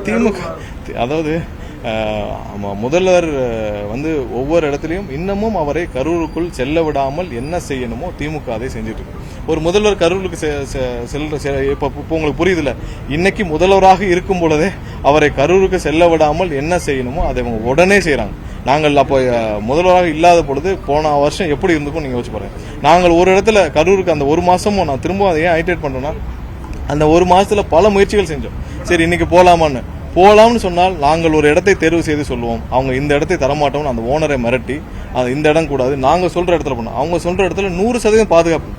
திமுக அதாவது முதல்வர் ஒவ்வொரு இடத்துலையும் இன்னமும் அவரை கரூருக்குள் செல்ல விடாமல் என்ன செய்யணுமோ திமுக அதை செஞ்சுட்டு இருக்கு. ஒரு முதல்வர் கரூருக்கு இப்ப உங்களுக்கு புரியுதுல, இன்னைக்கு முதல்வராக இருக்கும் பொழுதே அவரை கரூருக்கு செல்ல விடாமல் என்ன செய்யணுமோ அதை அவங்க உடனே செய்யறாங்க. நாங்கள் அப்போ முதல்வராக இல்லாத பொழுது போன வருஷம் எப்படி இருந்துக்கும் நீங்க யோசிச்சு பாருங்க. நாங்கள் ஒரு இடத்துல கரூருக்கு அந்த ஒரு மாசமும் நான் திரும்ப அதை ஏன் ஐடேட் பண்றேன்னா, அந்த ஒரு மாசத்துல பல முயற்சிகள் செஞ்சோம். சரி இன்னைக்கு போலாம்னு சொன்னால் நாங்கள் ஒரு இடத்தை தேர்வு செய்து சொல்லுவோம். அவங்க இந்த இடத்தை தரமாட்டோம்னு அந்த ஓனரை மிரட்டி இந்த இடம் கூடாது நாங்க சொல்ற இடத்துல பண்ணோம். அவங்க சொல்ற இடத்துல 100% பாதுகாப்பு,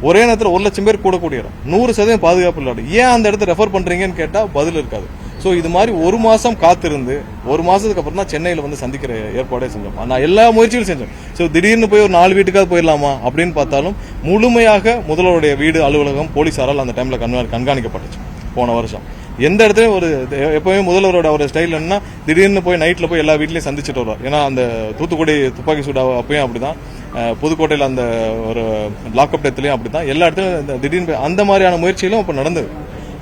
ஒரே நேரத்தில் 1 லட்சம் பேர் கூடக்கூடிய இடம், 100% பாதுகாப்பு இல்லாத ஏன் அந்த இடத்தை ரெஃபர் பண்றீங்கன்னு கேட்டா பதில் இருக்காது. சோ இது மாதிரி ஒரு மாசம் காத்திருந்து ஒரு மாசத்துக்கு அப்புறம் தான் சென்னையில சந்திக்கிற ஏற்பாடே செஞ்சோம். நான் எல்லா முயற்சிகளும் செஞ்சோம். சோ திடீர்னு போய் ஒரு 4 வீட்டுக்காவது போயிடலாமா அப்படின்னு பார்த்தாலும் முழுமையாக முதல்வருடைய வீடு அலுவலகம் போலீசாரால் அந்த டைம்ல கண்காணிக்கப்பட்டுச்சு. போன வருஷம் எந்த இடத்துலயும் எப்பவுமே முதல்வரோட ஒரு ஸ்டைல் என்ன, திடீர்னு போய் நைட்ல போய் எல்லா வீட்லயும் சந்திச்சுட்டு வருவார். ஏன்னா அந்த தூத்துக்குடி துப்பாக்கி சூடு அப்பயும் அப்படிதான், புதுக்கோட்டையில் அந்த ஒரு லாக்அப் டெத்லயும் அப்படிதான், எல்லா இடத்துலயும் திடீர்னு அந்த மாதிரியான முயற்சிகளும் இப்ப நடந்தது.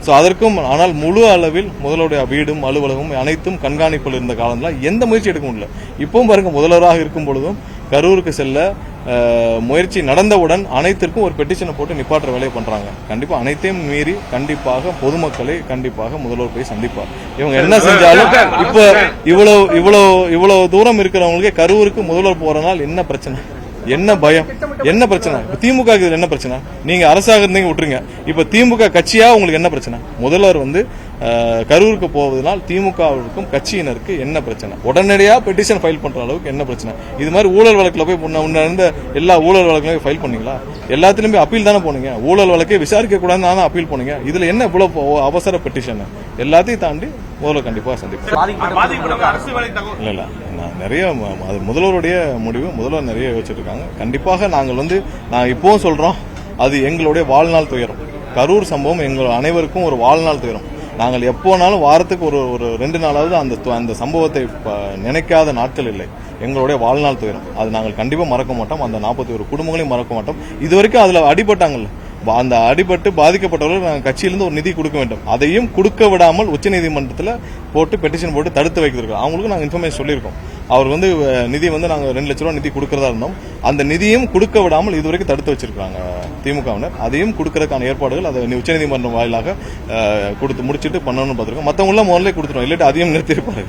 சோ அதற்கும் ஆனால் முழு அளவில் முதல்வருடைய வீடும் அலுவலகம் அனைத்தும் கண்காணிப்பில் இருந்த காலத்துல எந்த முயற்சி எடுக்க முடியல. இப்பவும் பாருங்க, முதல்வராக இருக்கும் பொழுதும் கரூருக்கு செல்ல முயற்சி நடந்தவுடன் அனைத்திற்கும் ஒரு பெட்டிஷனை போட்டு நிப்பாட்டுற வேலையை பண்றாங்க. கண்டிப்பா அனைத்தையும் மீறி கண்டிப்பாக பொதுமக்களை கண்டிப்பாக முதல்வர் போய் சந்திப்பார். இவங்க என்ன செஞ்சாலும் இப்ப இவ்வளவு தூரம் இருக்கிறவங்களுக்கே கரூருக்கு முதல்வர் போறனால் என்ன பிரச்சனை, என்ன பயம், என்ன பிரச்சனை? திமுக என்ன பிரச்சனை? நீங்க அரசாக இருந்தீங்க விட்டுருங்க, இப்ப திமுக கட்சியா உங்களுக்கு என்ன பிரச்சனை? முதல்வர் கரூருக்கு போவதனால் திமுகவுக்கும் கட்சியினருக்கு என்ன பிரச்சனை? உடனடியா பெட்டிஷன் ஃபைல் பண்ற அளவுக்கு என்ன பிரச்சனை? இது மாதிரி ஊழல் வழக்குல போய் இருந்த எல்லா ஊழல் வழக்குலையும் ஃபைல் பண்ணீங்களா? எல்லாத்திலும் போய் அப்பீல் தானே போனீங்க. ஊழல் வழக்கை விசாரிக்க கூடாது அப்பீல் போனீங்க. இதுல என்ன இவ்வளவு அவசர பெட்டிஷன்? எல்லாத்தையும் தாண்டி முதல்வர் கண்டிப்பா சந்திப்பார். இல்ல நிறைய அது முதல்வருடைய முடிவு, முதல்வர் நிறைய யோசிச்சுட்டு இருக்காங்க. கண்டிப்பாக நாங்கள் நான் இப்பவும் சொல்றோம், அது எங்களுடைய வாழ்நாள் துயரம். கரூர் சம்பவம் எங்கள் அனைவருக்கும் ஒரு வாழ்நாள் துயரம். நாங்கள் எப்போனாலும் வாரத்துக்கு ஒரு 2 நாளாவது அந்த சம்பவத்தை நினைக்காத நாட்கள் இல்லை. எங்களுடைய வாழ்நாள் துயரம். அது நாங்கள் கண்டிப்பா மறக்க மாட்டோம். அந்த 41 குடும்பங்களையும் மறக்க மாட்டோம். இதுவரைக்கும் அதுல அடிபட்டாங்கல்ல, அந்த அடிபட்டு பாதிக்கப்பட்டவர்கள் நாங்கள் கட்சியிலிருந்து ஒரு நிதி கொடுக்க வேண்டும். அதையும் கொடுக்க விடாமல் உச்சநீதிமன்றத்தில் போட்டு பெட்டிஷன் போட்டு தடுத்து வைக்கிறோம். அவங்களுக்கு நாங்கள் இன்ஃபர்மேஷன் சொல்லியிருக்கோம். அவர் நிதி நாங்கள் 2 லட்சம் ரூபாய் நிதி கொடுக்கறதா இருந்தோம். அந்த நிதியும் கொடுக்க விடாமல் இதுவரைக்கும் தடுத்து வச்சிருக்காங்க திமுகவினர். அதையும் கொடுக்கறதுக்கான ஏற்பாடுகள் அதை உச்சநீதிமன்றம் வாயிலாக கொடுத்து முடிச்சுட்டு பண்ணணும்னு பார்த்திருக்கோம். மற்றவங்க முதல்ல கொடுத்துருவோம், இல்லாட்டி அதையும் நிறுத்தியிருப்பாரு.